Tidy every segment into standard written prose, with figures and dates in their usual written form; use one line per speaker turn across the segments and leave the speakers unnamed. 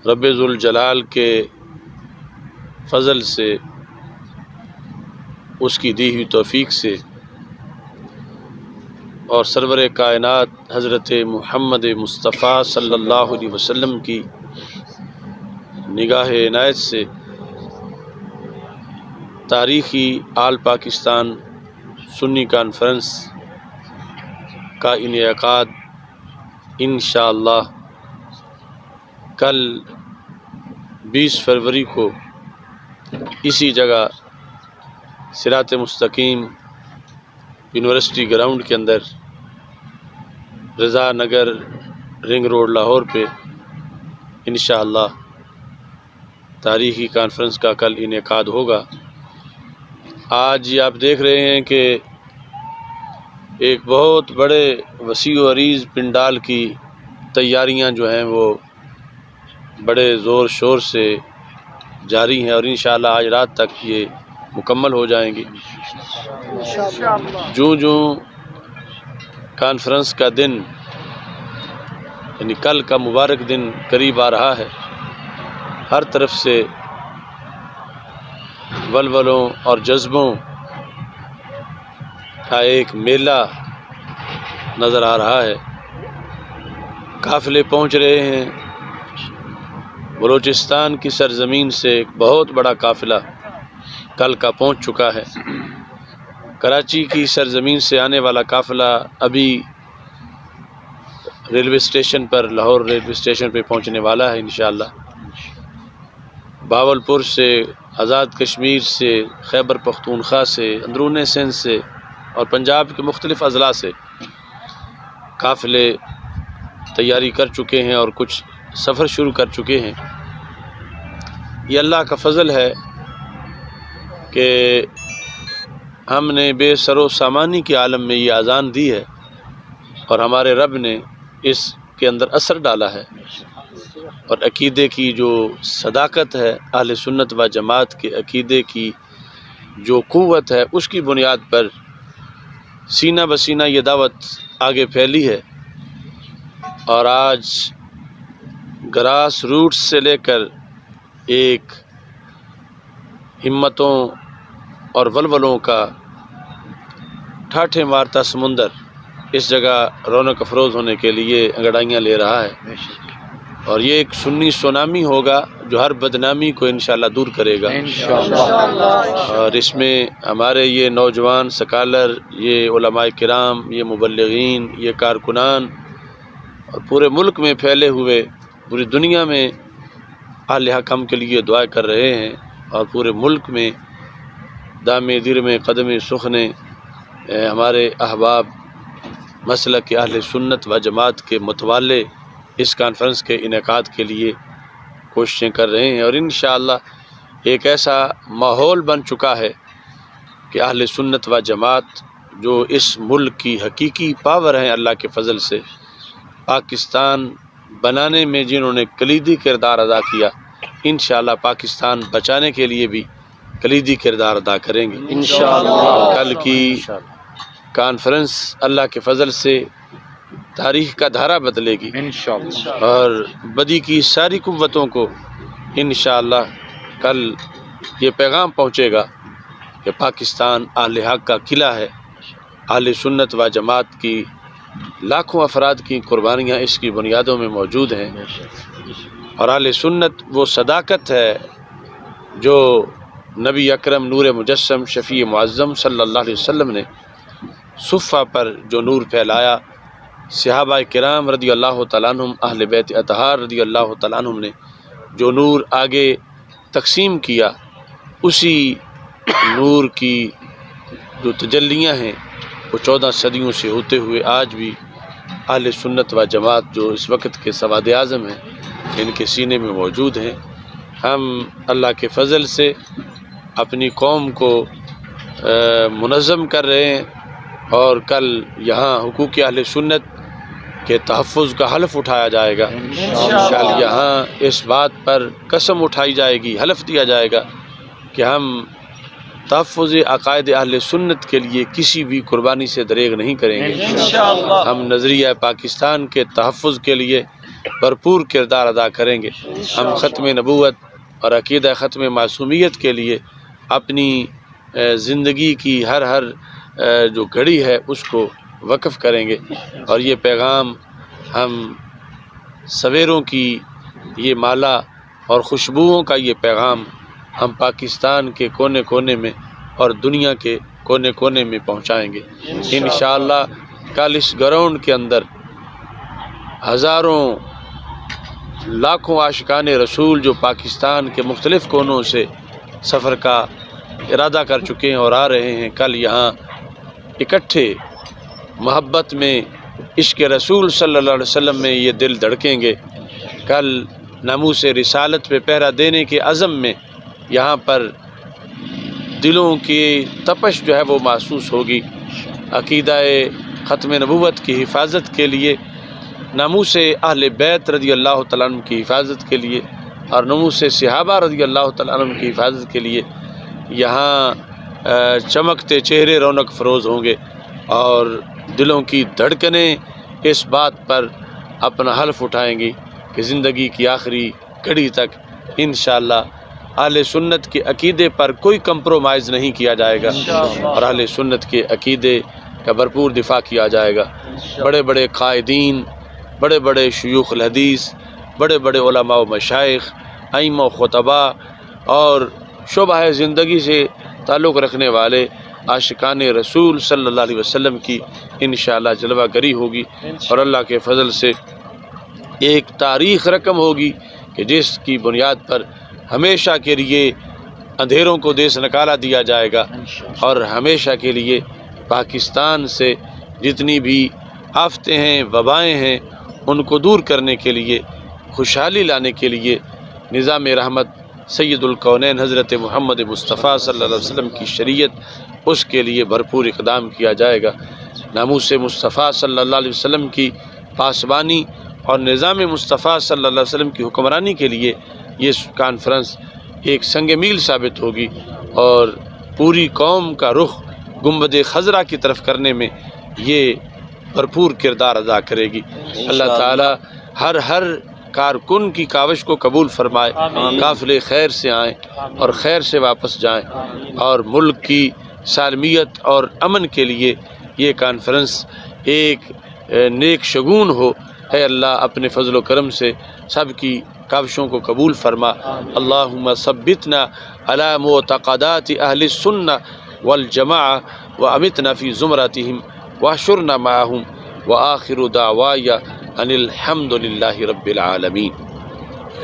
رب ذوالجلال کے فضل سے، اس کی دی ہوئی توفیق سے، اور سرور کائنات حضرت محمد مصطفیٰ صلی اللہ علیہ وسلم کی نگاہ عنایت سے تاریخی آل پاکستان سنی کانفرنس کا انعقاد انشاءاللہ کل 20 فروری کو اسی جگہ صراط مستقیم یونیورسٹی گراؤنڈ کے اندر رضا نگر رنگ روڈ لاہور پہ انشاءاللہ تاریخی کانفرنس کا کل انعقاد ہوگا۔ آج یہ آپ دیکھ رہے ہیں کہ ایک بہت بڑے وسیع و عریض پنڈال کی تیاریاں جو ہیں وہ بڑے زور شور سے جاری ہیں، اور انشاءاللہ آج رات تک یہ مکمل ہو جائیں گی۔ جوں کانفرنس کا دن یعنی کل کا مبارک دن قریب آ رہا ہے، ہر طرف سے ولولوں اور جذبوں کا ایک میلہ نظر آ رہا ہے۔ قافلے پہنچ رہے ہیں، بلوچستان کی سرزمین سے ایک بہت بڑا قافلہ کل کا پہنچ چکا ہے۔ کراچی کی سرزمین سے آنے والا قافلہ ابھی ریلوے اسٹیشن پر، لاہور ریلوے اسٹیشن پہ پہنچنے والا ہے انشاءاللہ۔ باولپور سے، آزاد کشمیر سے، خیبر پختونخوا سے، اندرون سندھ سے اور پنجاب کے مختلف اضلاع سے قافلے تیاری کر چکے ہیں اور کچھ سفر شروع کر چکے ہیں۔ یہ اللہ کا فضل ہے کہ ہم نے بے سر و سامانی کے عالم میں یہ اذان دی ہے اور ہمارے رب نے اس کے اندر اثر ڈالا ہے، اور عقیدے کی جو صداقت ہے، اہل سنت و جماعت کے عقیدے کی جو قوت ہے، اس کی بنیاد پر سینہ بسینہ یہ دعوت آگے پھیلی ہے، اور آج گراس روٹس سے لے کر ایک ہمتوں اور ولولوں کا ٹھاٹھے مارتا سمندر اس جگہ رونق افروز ہونے کے لیے انگڑائیاں لے رہا ہے، اور یہ ایک سنی سونامی ہوگا جو ہر بدنامی کو انشاءاللہ دور کرے گا اور اس میں ہمارے یہ نوجوان سکالر، یہ علماء کرام، یہ مبلغین، یہ کارکنان اور پورے ملک میں پھیلے ہوئے پوری دنیا میں اہل حکم کے لیے دعائیں کر رہے ہیں، اور پورے ملک میں دامِ در میں قدم سخنے ہمارے احباب مسلک اہل سنت و جماعت کے متوالے اس کانفرنس کے انعقاد کے لیے کوششیں کر رہے ہیں، اور انشاءاللہ ایک ایسا ماحول بن چکا ہے کہ اہل سنت و جماعت جو اس ملک کی حقیقی پاور ہیں اللہ کے فضل سے، پاکستان بنانے میں جنہوں نے کلیدی کردار ادا کیا، انشاءاللہ پاکستان بچانے کے لیے بھی کلیدی کردار ادا کریں گے انشاءاللہ۔ کل کی کانفرنس اللہ کے فضل سے تاریخ کا دھارا بدلے گی اور بدی کی ساری قوتوں کو انشاءاللہ کل یہ پیغام پہنچے گا کہ پاکستان اہل حق کا قلعہ ہے، اہل سنت و جماعت کی لاکھوں افراد کی قربانیاں اس کی بنیادوں میں موجود ہیں، اور اہل سنت وہ صداقت ہے جو نبی اکرم نور مجسم شفیع معظم صلی اللہ علیہ وسلم نے صفہ پر جو نور پھیلایا، صحابہ کرام رضی اللہ تعالیٰ عنہم، اہل بیت اطہار رضی اللہ تعالیٰ عنہم نے جو نور آگے تقسیم کیا، اسی نور کی جو تجلیاں ہیں وہ 14 صدیوں سے ہوتے ہوئے آج بھی اہل سنت و جماعت جو اس وقت کے سواد اعظم ہیں ان کے سینے میں موجود ہیں۔ ہم اللہ کے فضل سے اپنی قوم کو منظم کر رہے ہیں، اور کل یہاں حقوق اہل سنت کے تحفظ کا حلف اٹھایا جائے گا۔ کل یہاں اس بات پر قسم اٹھائی جائے گی، حلف دیا جائے گا کہ ہم تحفظ عقائد اہل سنت کے لیے کسی بھی قربانی سے دریغ نہیں کریں گے۔ ہم نظریہ پاکستان کے تحفظ کے لیے بھرپور کردار ادا کریں گے، ہم ختم نبوت اور عقیدہ ختم معصومیت کے لیے اپنی زندگی کی ہر جو گھڑی ہے اس کو وقف کریں گے، اور یہ پیغام ہم سویروں کی یہ مالا اور خوشبوؤں کا یہ پیغام ہم پاکستان کے کونے کونے میں اور دنیا کے کونے کونے میں پہنچائیں گے انشاءاللہ۔ کل اس گراؤنڈ کے اندر ہزاروں لاکھوں عاشقان رسول جو پاکستان کے مختلف کونوں سے سفر کا ارادہ کر چکے ہیں اور آ رہے ہیں، کل یہاں اکٹھے محبت میں عشق رسول صلی اللہ علیہ وسلم میں یہ دل دھڑکیں گے۔ کل ناموس رسالت پہ پہرا دینے کے عزم میں یہاں پر دلوں کی تپش جو ہے وہ محسوس ہوگی۔ عقیدہ ختم نبوت کی حفاظت کے لیے، ناموس اہل بیت رضی اللہ تعالیٰ عنہ کی حفاظت کے لیے اور ناموس صحابہ رضی اللہ تعالیٰ عنہ کی حفاظت کے لیے یہاں چمکتے چہرے رونق فروز ہوں گے، اور دلوں کی دھڑکنیں اس بات پر اپنا حلف اٹھائیں گی کہ زندگی کی آخری گھڑی تک انشاءاللہ اہل سنت کے عقیدے پر کوئی کمپرومائز نہیں کیا جائے گا، اور اہل سنت کے عقیدے کا بھرپور دفاع کیا جائے گا۔ بڑے بڑے قائدین، بڑے بڑے شیوخ الحدیث، بڑے بڑے علماء و مشائخ، ائمہ و خطباء اور شعبہ زندگی سے تعلق رکھنے والے عاشقان رسول صلی اللہ علیہ وسلم کی انشاءاللہ جلوہ گری ہوگی، اور اللہ کے فضل سے ایک تاریخ رقم ہوگی کہ جس کی بنیاد پر ہمیشہ کے لیے اندھیروں کو دیس نکالا دیا جائے گا، اور ہمیشہ کے لیے پاکستان سے جتنی بھی آفتیں ہیں، وبائیں ہیں، ان کو دور کرنے کے لیے، خوشحالی لانے کے لیے نظام رحمت سید الکونین حضرت محمد مصطفیٰ صلی اللہ علیہ وسلم کی شریعت، اس کے لیے بھرپور اقدام کیا جائے گا۔ ناموس مصطفیٰ صلی اللہ علیہ وسلم کی پاسبانی اور نظام مصطفیٰ صلی اللہ علیہ وسلم کی حکمرانی کے لیے یہ کانفرنس ایک سنگ میل ثابت ہوگی، اور پوری قوم کا رخ گنبد خضرا کی طرف کرنے میں یہ بھرپور کردار ادا کرے گی۔ اللہ تعالی ہر کارکن کی کاوش کو قبول فرمائے، قافلے خیر سے آئیں اور خیر سے واپس جائیں، اور ملک کی سالمیت اور امن کے لیے یہ کانفرنس ایک نیک شگون ہو۔ اے اللہ اپنے فضل و کرم سے سب کی کاوشوں کو قبول فرما۔ اللہم ثبتنا علی معتقدات اہل السنہ والجماعہ وامتنا فی زمرتہم واحشرنا معہم، وآخر دعوایا ان الحمد للہ رب العالمین۔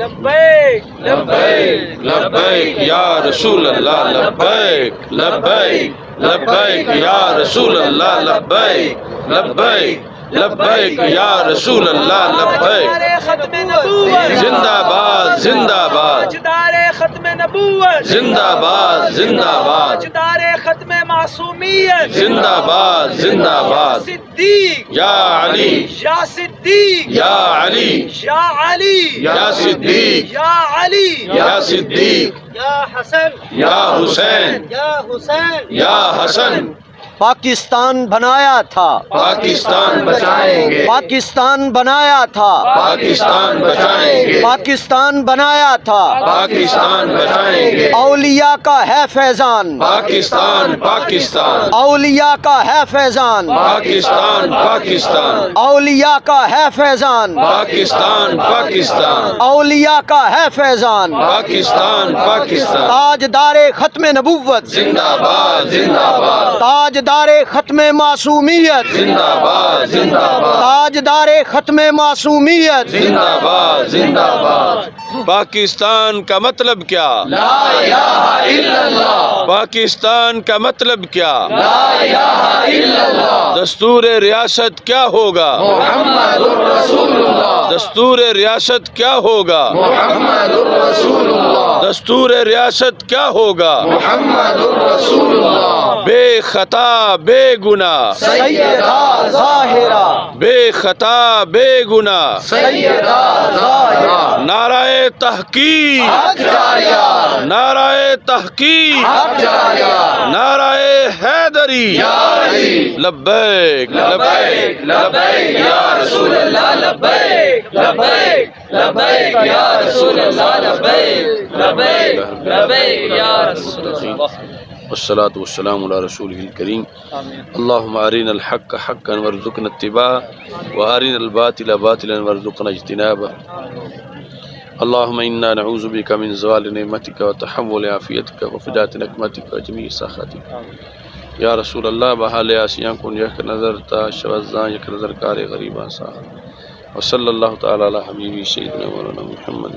لبیک
لبیک لبیک یا رسول اللہ، لبیک لبیک لبیک یا رسول اللہ، لبیک لبیک لبیک یا رسول اللہ، لبیک
ختم نبوت
زندہ باد زندہ باد
تاجدار ختم نبوت
زندہ باد زندہ باد
تاجدار ختم معصومیت
زندہ باد زندہ باد
صدیق
یا علی
یا صدیق
یا علی
یا علی
یا صدیق
یا علی
یا صدیق
یا حسن
یا حسین
یا حسین
یا حسن۔
پاکستان بنایا تھا،
پاکستان بچائیں گے،
پاکستان بنایا تھا،
پاکستان بچائیں گے،
پاکستان بنایا تھا،
پاکستان بچائیں گے،
اولیاء کا ہے فیضان،
پاکستان پاکستان
اولیاء کا ہے فیضان،
پاکستان پاکستان
اولیاء کا ہے فیضان،
پاکستان پاکستان
اولیاء کا ہے فیضان،
پاکستان پاکستان
تاجدار ختم نبوت،
زندہ باد زندہ باد
تاجدار ختم معصومیت،
زندہ باد زندہ باد
تاجدار ختم معصومیت،
زندہ باد زندہ باد۔ پاکستان کا مطلب کیا؟ لا الہ الا اللہ۔ پاکستان کا مطلب کیا؟ لا الہ الا اللہ۔ دستور ریاست کیا ہوگا؟ محمد الرسول اللہ۔ دستور ریاست کیا ہوگا؟ محمد الرسول اللہ۔ دستور ریاست کیا ہوگا؟ محمد الرسول اللہ۔ بے خطا بے گناہ
سیدہ ظاہرہ،
بے خطا بے گناہ
سیدہ ظاہرہ،
نعرہ تحقیق،
حق جاریہ،
نعرہ تحقیق،
حق جاریہ،
نعرہ حیدری،
یا علی،
لبیک
لبیک لبیک یا رسول اللہ، لبیک لبیک لبیک یا رسول اللہ، لبیک لبیک لبیک یا رسول اللہ۔
والصلاة والسلام على رسوله الكريم اللهم أرنا الحق حقا وارزقنا اتباعه وأرنا الباطل باطلا وارزقنا اجتنابه اللهم إنا نعوذ بك من زوال نعمتك وتحول عافيتك وفجاءة نقمتك وجميع سخطك یا رسول اللہ بحال آسیاں کن یک نظر تا شوزاں یک نظر کار غریباں سا وصلی اللہ تعالی علی حبیبی سیدنا مولانا محمد